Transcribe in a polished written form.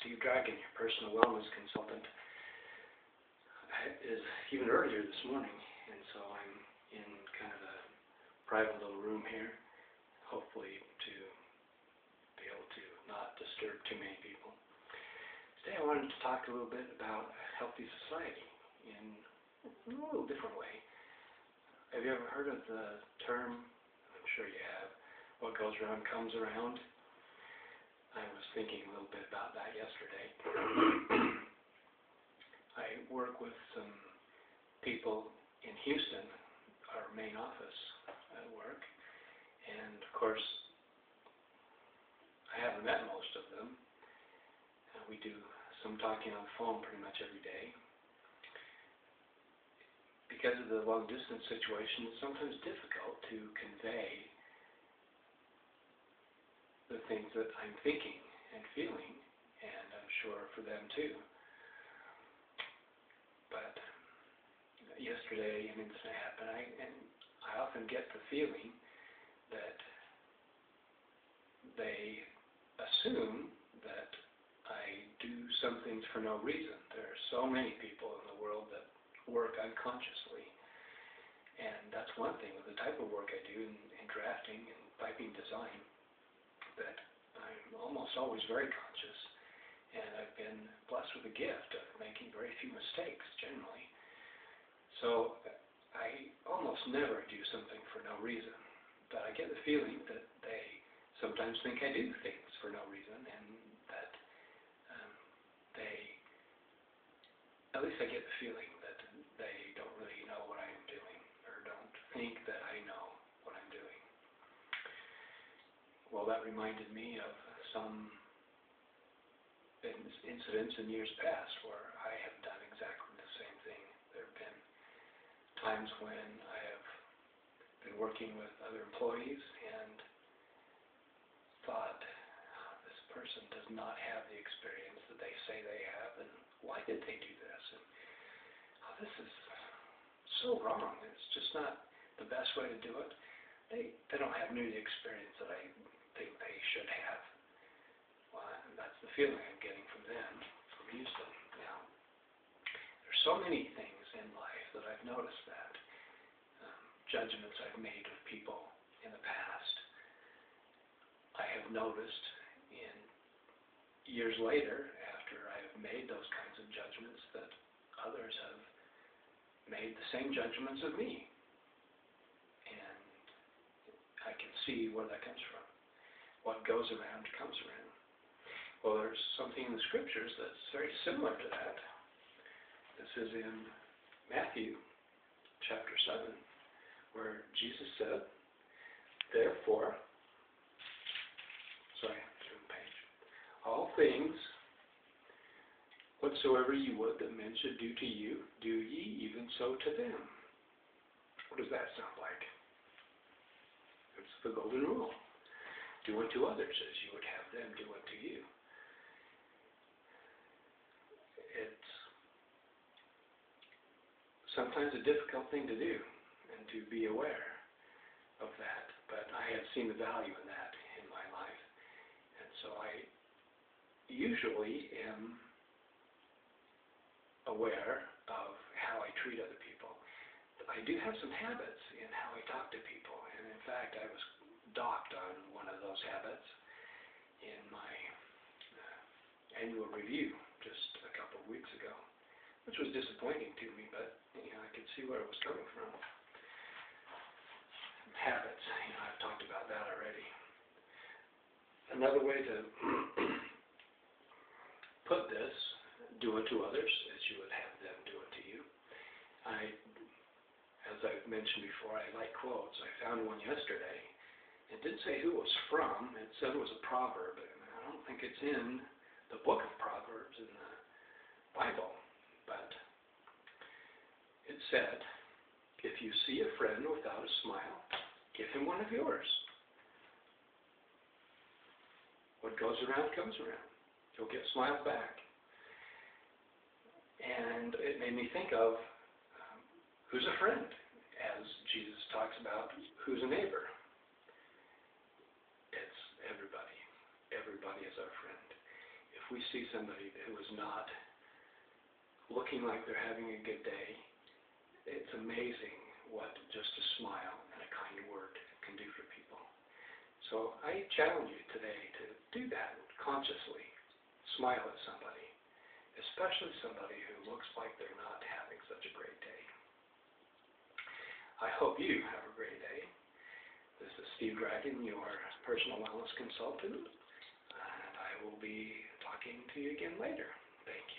Steve Dragon, your personal wellness consultant, is even earlier this morning, and so I'm in kind of a private little room here, hopefully to be able to not disturb too many people. Today I wanted to talk a little bit about a healthy society in a little different way. Have you ever heard of the term, I'm sure you have, what goes around comes around? I was thinking a little bit about that yesterday. I work with some people in Houston, our main office at work, and of course I haven't met most of them. We do some talking on the phone pretty much every day. Because of the long distance situation, it's sometimes difficult to convey the things that I'm thinking and feeling, and I'm sure for them too. But yesterday an incident happened, and I often get the feeling that they assume that I do some things for no reason. There are so many people in the world that work unconsciously, and that's one thing with the type of work I do in drafting and piping design, that I'm almost always very conscious, and I've been blessed with the gift of making very few mistakes generally. So I almost never do something for no reason, but I get the feeling that they sometimes think I do things for no reason, and that at least I get the feeling that they don't really know what I'm doing, or don't think that I know what I'm doing. Well, that reminded me of some incidents in years past where I have done exactly the same thing. There have been times when I have been working with other employees and thought, this person does not have the experience that they say they have, and why did they do this? And this is so wrong. It's just not the best way to do it. They don't have nearly the experience that I think they should have. Well, that's the feeling I'm getting from them, from Houston. Now, there's so many things in life that I've noticed that judgments I've made of people in the past, I have noticed in years later, after I have made those kinds of judgments, that others have made the same judgments of me. And I can see where that comes from. What goes around comes around. Well, there's something in the scriptures that's very similar to that. This is in Matthew chapter 7, where Jesus said, therefore, turn the page. All things whatsoever ye would that men should do to you, do ye even so to them. What does that sound like? It's the Golden Rule. Do unto others as you would have them do unto you. It's sometimes a difficult thing to do, and to be aware of that, but I have seen the value in that in my life, and so I usually am aware of how I treat other people. I do have some habits in how I talk to people, and in fact I was docked on one of those habits in my annual review just a couple of weeks ago, which was disappointing to me, but I could see where it was coming from. Habits, I've talked about that already. Another way to put this, do unto others as you would have them do unto you. As I've mentioned before, I like quotes. I found one yesterday. It didn't say who it was from. It said it was a proverb. And I don't think it's in the book of Proverbs in the Bible. But it said, if you see a friend without a smile, give him one of yours. What goes around comes around. You'll get smiles back. And it made me think of who's a friend, as Jesus talks about who's a neighbor. It's everybody. Everybody is our friend. If we see somebody who is not looking like they're having a good day, it's amazing what just a smile and a kind word can do for people. So I challenge you today to do that consciously. Smile at somebody, especially somebody who looks like they're not having such a great day. I hope you have a great day. This is Steve Dragon, your personal wellness consultant, and I will be talking to you again later. Thank you.